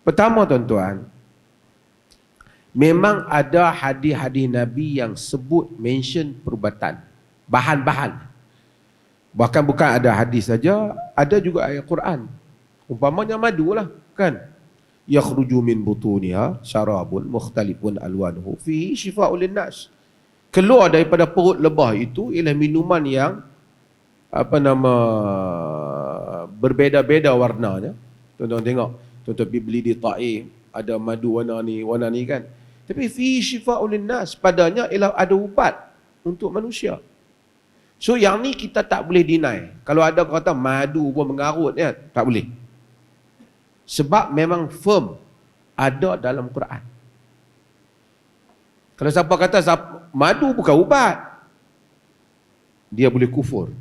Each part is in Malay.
Pertama tuan-tuan, memang ada hadis-hadis Nabi yang sebut mention perubatan, bahan-bahan. Bahkan bukan ada hadis saja, ada juga ayat Quran. Umpamanya madu lah, kan? Yakhruju min butuniha syarabun mukhtalifun alwanuhu fihi shifaa'un linnas. Keluar daripada perut lebah itu ialah minuman yang berbeza-beza warnanya. Tuan-tuan tengok, tuan-tuan pergi beli di Taif, ada madu warna ni kan. Tapi fi shifaa'un linnas, padanya ialah ada ubat untuk manusia. So yang ni kita tak boleh deny. Kalau ada kata madu pun mengarut ya, tak boleh. Sebab memang firm ada dalam Quran. Kalau siapa kata madu bukan ubat, dia boleh kufur.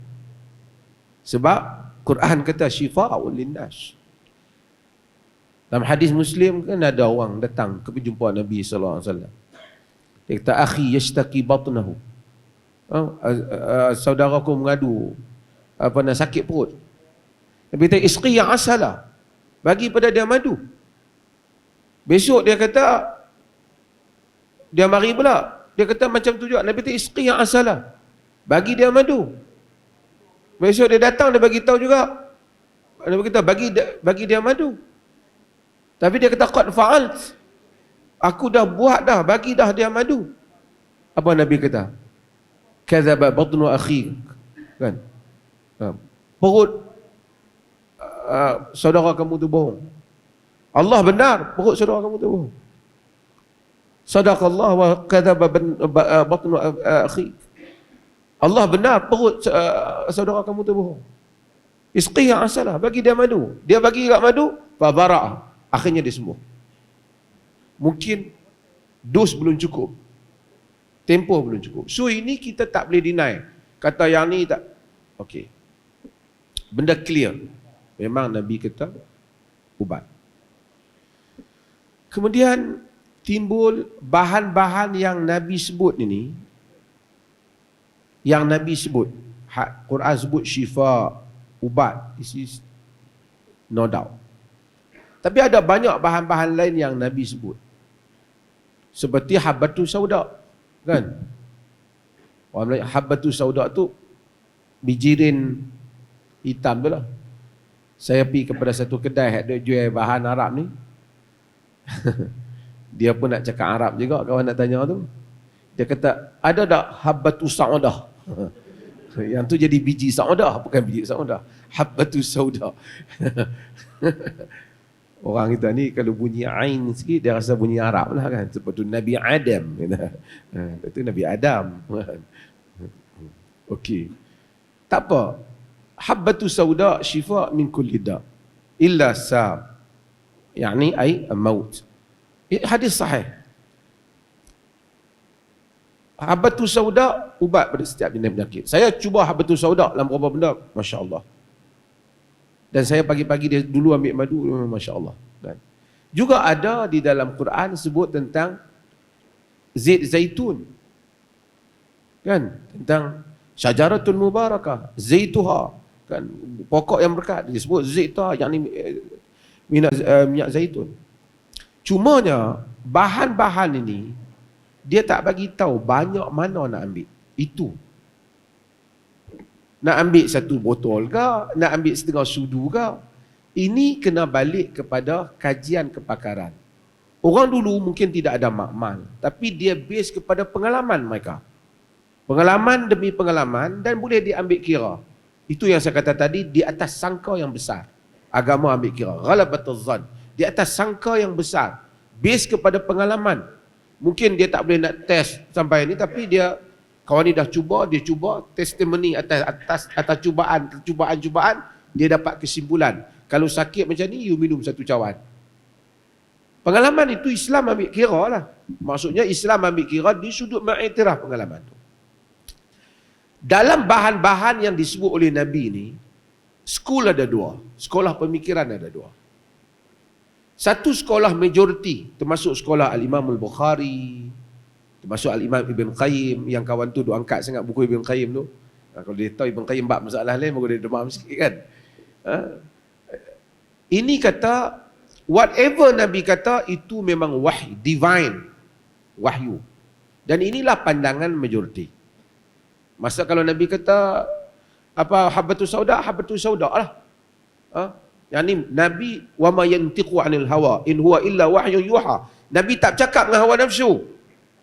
Sebab Quran kata shifaa'un linnas. Dalam hadis Muslim kan ada orang datang ke jumpa Nabi sallallahu alaihi wasallam. Dia kata, "Akhi yashtaki batnahu." Saudaraku mengadu sakit perut. Nabi kata, "Isqi yang asala." Bagi pada dia madu. Besok dia kata, dia mari pula. Dia kata macam tu juga. Nabi kata, "Isqi yang asala." Bagi dia madu. Besok dia datang, dia bagi tahu juga. Nabi kata, bagi dia madu. Tapi dia kata, "Qad fa'alt." Aku dah buat dah, bagi dah dia madu. Apa Nabi kata? "Kadzaba batnu akhik." Kan? Perut saudara kamu tu bohong. Allah benar, perut saudara kamu tu bohong. Sadaqallah wa kadzaba batnu akhik. Allah benar, perut saudara kamu tu bohong. Isqi yang asalah, bagi dia madu. Dia bagi kat madu, fa bara'. Akhirnya dia sembuh. Mungkin dos belum cukup, tempoh belum cukup. So ini kita tak boleh deny. Kata yang ni tak, okey. Benda clear. Memang Nabi kata ubat. Kemudian timbul bahan-bahan yang Nabi sebut ini. Yang Nabi sebut, Quran sebut syifa, ubat. This is no doubt. Tapi ada banyak bahan-bahan lain yang Nabi sebut. Seperti habbatus sauda, kan? Orang Melayu habbatus sauda tu bijirin hitam tu lah. Saya pergi kepada satu kedai ada jual bahan Arab ni. Dia pun nak cakap Arab juga, kawan nak tanya tu. Dia kata, "Ada tak habbatus sauda?" Yang tu jadi biji sauda, bukan biji sauda. Habbatus sauda. Orang kita ni kalau bunyi ain sikit dia rasa bunyi Arab lah kan. Seperti Nabi Adam. Itu Nabi Adam. Okey. Tak apa. Habbatus sauda shifa min kulli da illa sam. Yani ay maut. Hadis sahih. Habbatus sauda ubat pada setiap jenis penyakit. Saya cuba habbatus sauda dalam beberapa benda, masya-Allah. Dan saya pagi-pagi dia dulu ambil madu, masya-Allah. Kan? Juga ada di dalam Quran sebut tentang zait zaitun. Kan? Tentang syajaratul mubarakah, zaituha. Kan? Pokok yang berkat disebut zaitah, yang ni minyak zaitun. Cumanya bahan-bahan ini dia tak bagi tahu banyak mana nak ambil. Itu. Nak ambil satu botol ke? Nak ambil setengah sudu ke? Ini kena balik kepada kajian kepakaran. Orang dulu mungkin tidak ada makmal, tapi dia base kepada pengalaman mereka. Pengalaman demi pengalaman dan boleh diambil kira. Itu yang saya kata tadi, di atas sangka yang besar. Agama ambil kira. Ghalabatuz zan. Di atas sangka yang besar. Base kepada pengalaman. Mungkin dia tak boleh nak test sampai ni, tapi dia kawan ni dah cuba, dia cuba testimoni atas cubaan, dia dapat kesimpulan. Kalau sakit macam ni, you minum satu cawan. Pengalaman itu Islam ambil kira lah. Maksudnya Islam ambil kira di sudut mengiktiraf pengalaman tu. Dalam bahan-bahan yang disebut oleh Nabi ni, school ada dua. Sekolah pemikiran ada dua. Satu sekolah majoriti, termasuk sekolah Al-Imam Al-Bukhari, termasuk Al-Imam Ibn Qayyim, yang kawan tu duk angkat sangat buku Ibn Qayyim tu. Kalau dia tahu Ibn Qayyim bab masalah lain, baru dia demam sikit kan. Ini kata Whatever Nabi kata itu memang wahyu, divine, wahyu. Dan inilah pandangan majoriti. Masa kalau Nabi kata apa habbatus sauda lah. Yang ni Nabi wa ma yantiqu anil hawa in huwa illa wahyu yuha. Nabi tak cakap dengan hawa nafsu.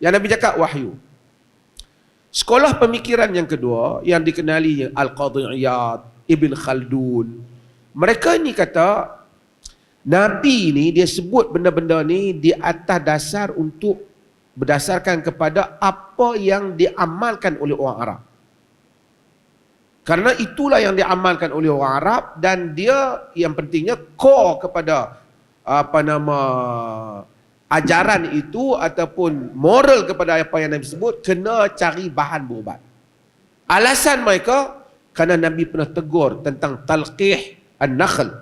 Yang Nabi cakap wahyu. Sekolah pemikiran yang kedua yang dikenali Al-Qadhi Iyad, Ibn Khaldun. Mereka ni kata Nabi ni dia sebut benda-benda ni di atas dasar untuk berdasarkan kepada apa yang diamalkan oleh orang Arab. Karena itulah yang diamalkan oleh orang Arab dan dia yang pentingnya core kepada ajaran itu ataupun moral kepada apa yang Nabi sebut, kena cari bahan berubat. Alasan mereka kerana Nabi pernah tegur tentang talqih an-nakhl,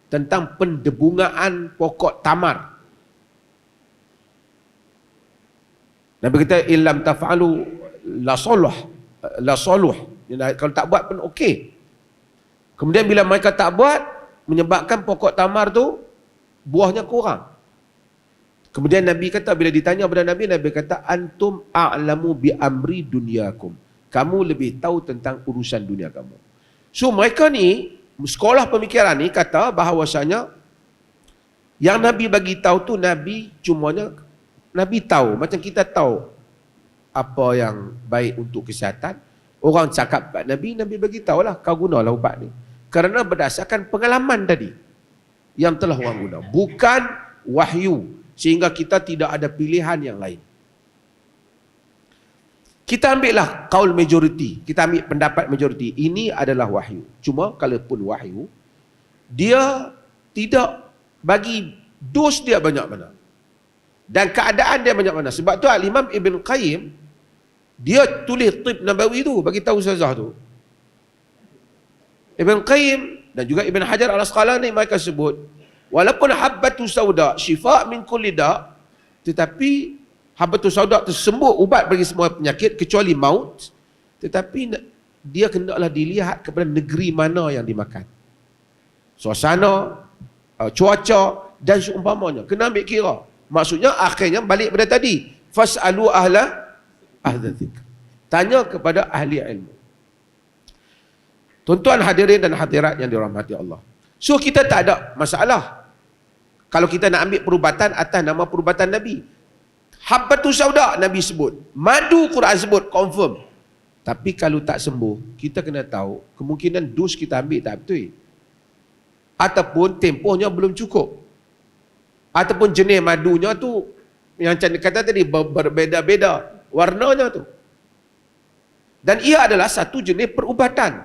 tentang pendebungaan pokok tamar. Nabi kata illam taf'alu la soluh. Kalau tak buat pun okey. Kemudian bila mereka tak buat, menyebabkan pokok tamar tu buahnya kurang. Kemudian Nabi kata, bila ditanya kepada Nabi, Nabi kata antum a'lamu bi amri dunyakum. Kamu lebih tahu tentang urusan dunia kamu. So mereka ni, sekolah pemikiran ni kata bahawasanya yang Nabi bagi tahu tu Nabi cumanya Nabi tahu, macam kita tahu apa yang baik untuk kesihatan. Orang cakap kat Nabi, Nabi bagi tahulah kau gunalah ubat ni. Kerana berdasarkan pengalaman tadi yang telah orang guna, bukan wahyu, sehingga kita tidak ada pilihan yang lain. Kita ambillah kaul majoriti, kita ambil pendapat majoriti, ini adalah wahyu. Cuma kalaupun wahyu, dia tidak bagi dos dia banyak mana. Dan keadaan dia banyak mana. Sebab tu Al-Imam Ibn Qayyim, dia tulis Tib Nabawi tu, bagi tahu Ustazah tu. Ibn Qayyim dan juga Ibn Hajar Al-Asqalani mereka sebut, walaupun habbatu sauda syifa' min kulli da', tetapi habbatu sauda tu sembuh ubat bagi semua penyakit kecuali maut, tetapi dia hendaklah dilihat kepada negeri mana yang dimakan. Suasana, cuaca dan seumpamanya. Kena ambil kira. Maksudnya akhirnya balik pada tadi. Fas'alu ahla dzikr. Tanya kepada ahli ilmu. Tuan-tuan hadirin dan hadirat yang dirahmati Allah. So kita tak ada masalah kalau kita nak ambil perubatan atas nama perubatan Nabi. Habbatus sauda Nabi sebut, madu Quran sebut, confirm. Tapi kalau tak sembuh, kita kena tahu kemungkinan dos kita ambil tak betul, ataupun tempohnya belum cukup, ataupun jenis madunya tu yang macam kata tadi berbeza-beza warnanya tu. Dan ia adalah satu jenis perubatan.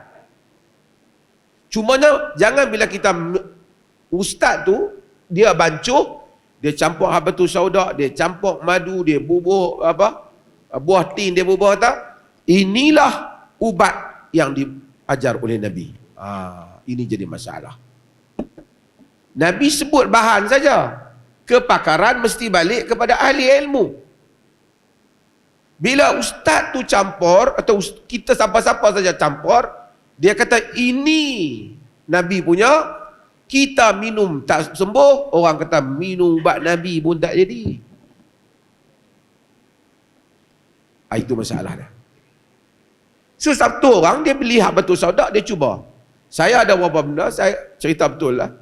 Cumanya jangan bila kita ustaz tu dia bancuh, dia campur habbatus sauda, dia campur madu, dia bubuh buah tin dia bubuh tak? Inilah ubat yang diajar oleh Nabi. Ini jadi masalah. Nabi sebut bahan saja. Kepakaran mesti balik kepada ahli ilmu. Bila ustaz tu campur, atau kita siapa-siapa saja campur, dia kata ini Nabi punya, kita minum tak sembuh, orang kata minum ubat Nabi pun tak jadi. Itu masalah dia. So satu orang dia beli habbatus sauda, dia cuba. Saya ada beberapa benda, saya cerita betul lah.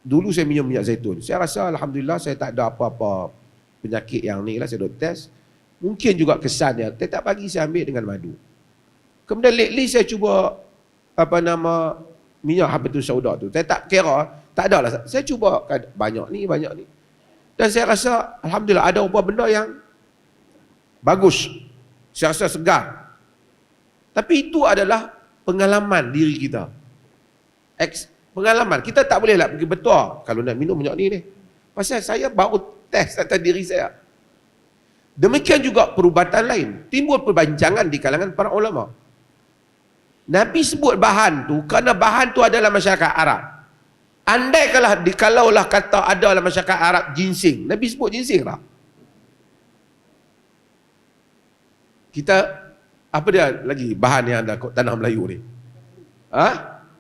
Dulu saya minum minyak zaitun. Saya rasa alhamdulillah saya tak ada apa-apa penyakit yang ni lah, saya duk test. Mungkin juga kesannya, tetap pagi saya ambil dengan madu. Kemudian lately saya cuba minyak habbatus sauda tu. Saya tak kira, tak ada lah. Saya cuba banyak ni. Dan saya rasa alhamdulillah ada beberapa benda yang bagus. Saya rasa segar. Tapi itu adalah pengalaman diri kita. Pengalaman. Kita tak boleh lah pergi betul kalau nak minum minyak ni. Pasal saya baru test atas diri saya. Demikian juga perubatan lain. Timbul perbincangan di kalangan para ulama. Nabi sebut bahan tu kerana bahan tu adalah masyarakat Arab. Andai kalaulah kata ada dalam masyarakat Arab ginseng, Nabi sebut ginseng tak? Kita, apa dia lagi bahan yang ada tanah Melayu ni?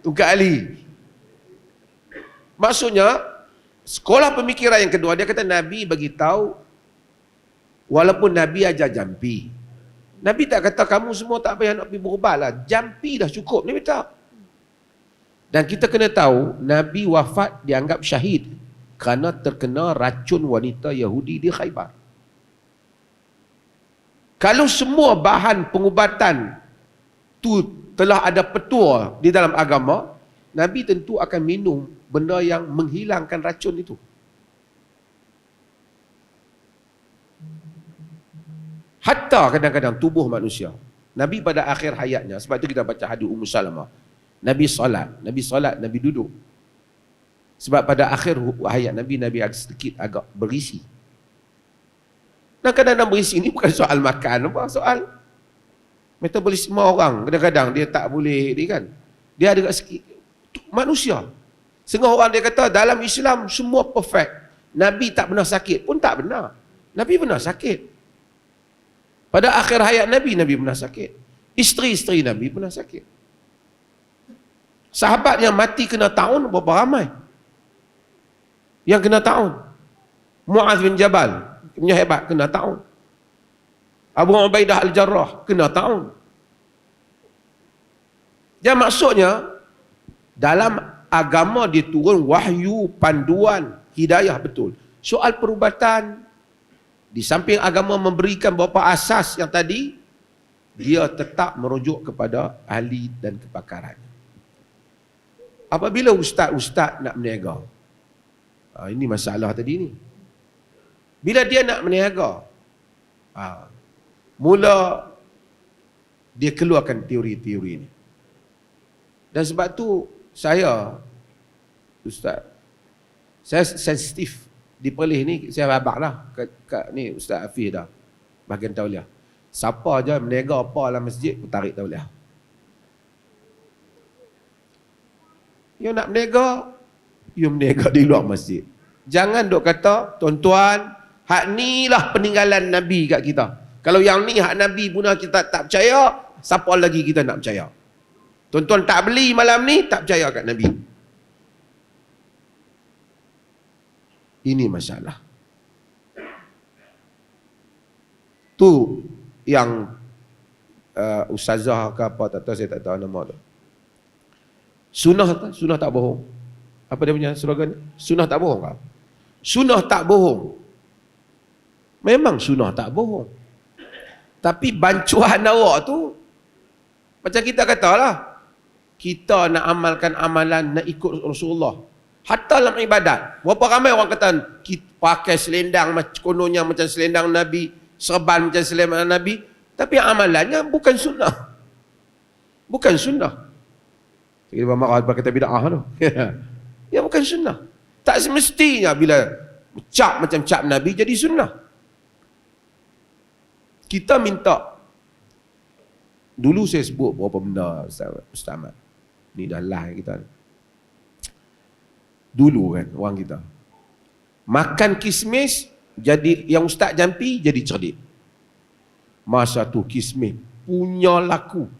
Tungkat Ali. Maksudnya, sekolah pemikiran yang kedua, dia kata Nabi bagi tahu walaupun Nabi ajar jampi. Nabi tak kata kamu semua tak payah nak pergi berubat lah. Jampi dah cukup. Nabi tak. Dan kita kena tahu, Nabi wafat dianggap syahid kerana terkena racun wanita Yahudi di Khaybar. Kalau semua bahan pengubatan tu telah ada petua di dalam agama, Nabi tentu akan minum benda yang menghilangkan racun itu. Hatta kadang-kadang tubuh manusia. Nabi pada akhir hayatnya, sebab itu kita baca hadis Ummu Salamah. Nabi solat, Nabi duduk. Sebab pada akhir hayat Nabi sedikit agak berisi. Dan kadang-kadang berisi ini bukan soal makan, apa soal metabolisme orang. Kadang-kadang dia tak boleh, dia kan. Dia ada sikit manusia. Setengah orang dia kata dalam Islam semua perfect. Nabi tak pernah sakit pun tak benar. Nabi pernah sakit. Pada akhir hayat Nabi pernah sakit. Isteri-isteri Nabi pernah sakit. Sahabat yang mati kena taun berapa ramai? Yang kena taun. Muaz bin Jabal punya hebat kena taun. Abu Ubaidah Al-Jarrah kena taun. Jadi maksudnya dalam agama diturun wahyu, panduan, hidayah betul. Soal perubatan, di samping agama memberikan beberapa asas yang tadi, dia tetap merujuk kepada ahli dan kepakaran. Apabila ustaz-ustaz nak berniaga, ini masalah tadi ni. Bila dia nak berniaga, mula dia keluarkan teori-teori ni. Dan sebab tu saya, Ustaz, saya sensitif di Perlis ni, saya babak lah kat ni Ustaz Hafiz dah bahagian tauliah. Siapa je berniaga apa dalam masjid, aku tarik tauliah. You nak berniaga, you berniaga di luar masjid. Jangan duk kata, tuan-tuan, hak ni lah peninggalan Nabi kat kita. Kalau yang ni hak Nabi pun kita tak percaya, siapa lagi kita nak percaya? Tuan-tuan tak beli malam ni, tak percaya kat Nabi. Ini masalah. Tu yang ustazah ke apa, tak tahu, saya tak tahu nama tu. Sunnah tak bohong. Apa dia punya slogan? Sunnah tak bohong kah? Sunnah tak bohong. Memang sunnah tak bohong. Tapi bancuan awak tu, macam kita katalah, kita nak amalkan amalan, nak ikut Rasulullah. Hatta dalam ibadat. Berapa ramai orang kata, kita pakai selendang, kononnya macam selendang Nabi, serban macam selendang Nabi, tapi amalannya bukan sunnah. Bukan sunnah. Kita marah kata bid'ah tu. Ya bukan sunnah. Tak semestinya bila cap macam cap Nabi jadi sunnah. Kita minta, dulu saya sebut berapa benda Ustaz Ahmad. Ni dah lah kita. Dulu kan orang kita makan kismis, jadi yang Ustaz jampi jadi cerdik. Masa tu kismis punya laku.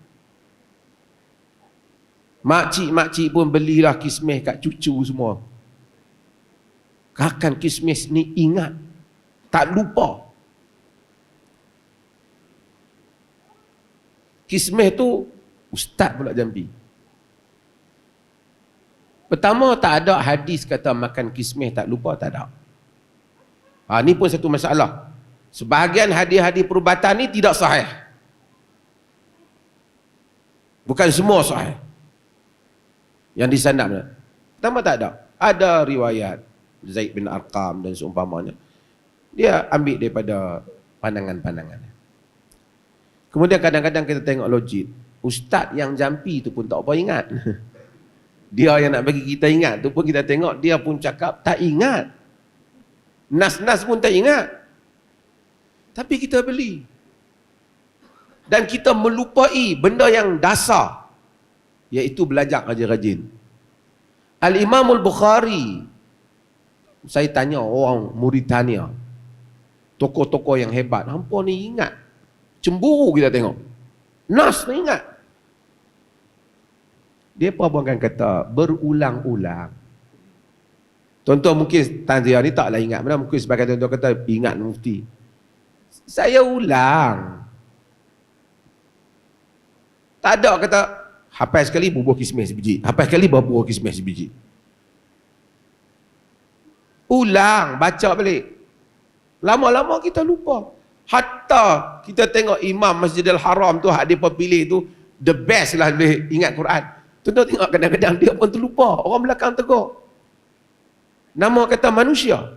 Makcik-makcik pun belilah kismis kat cucu semua. Makan kismis ni ingat, tak lupa. Kismis tu Ustaz pula jampi. Pertama, tak ada hadis kata makan kismis tak lupa, tak ada. Ni pun satu masalah. Sebahagian hadis-hadis perubatan ni tidak sahih. Bukan semua sahih yang disanad. Pertama tak ada. Ada riwayat Zaid bin Arqam dan seumpamanya. Dia ambil daripada pandangan-pandangan. Kemudian kadang-kadang kita tengok logik. Ustaz yang jampi tu pun tak apa ingat. Dia yang nak bagi kita ingat tu pun kita tengok dia pun cakap tak ingat. Nas-nas pun tak ingat. Tapi kita beli. Dan kita melupai benda yang dasar, iaitu belajar rajin-rajin. Al-Imam Al-Bukhari, saya tanya orang Mauritania, tokoh-tokoh yang hebat, hampa ni ingat. Cemburu kita tengok. Nas ni ingat. Dia apa akan kata berulang-ulang. Tuan-tuan mungkin Tanzia ni taklah ingat mana, mungkin sebagai tuan-tuan kata ingat mufti. Saya ulang. Tak ada kata hafal sekali bubuh kismis sebiji. Hafal sekali bubuh kismis sebiji. Ulang, baca balik. Lama-lama kita lupa. Hatta kita tengok imam Masjidil Haram tu, hak dia pilih tu, the best lah boleh ingat Quran. Tuan-tuan tengok kadang-kadang dia pun terlupa. Orang belakang tegur. Nama kata manusia.